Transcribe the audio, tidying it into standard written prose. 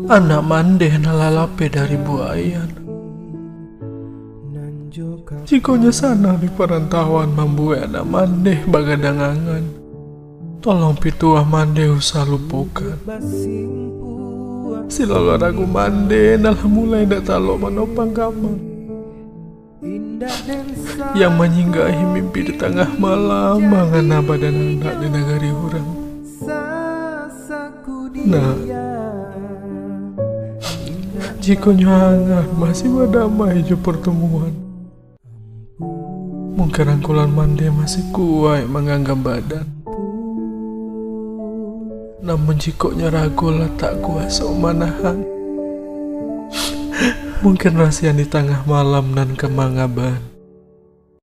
anak mandeh nalalape dari buayan. Jikonya sana di perantauan membuat anak mandeh bagadangangan. Tolong pituah mandeh usah lupukan. Silalu ragu mandeh dalam mulai dak talok menopang kamang. Yang menyinggahi mimpi di tengah malam mangana badan anak di negari orang. Nah, jikonya hangat masih berdamai jo pertemuan. Mungkin rangkulan mandeh masih kuat menganggap badan. Namun jikoknya ragu lah tak kuasa manahan. Mungkin rahasia di tengah malam dan kemangaban.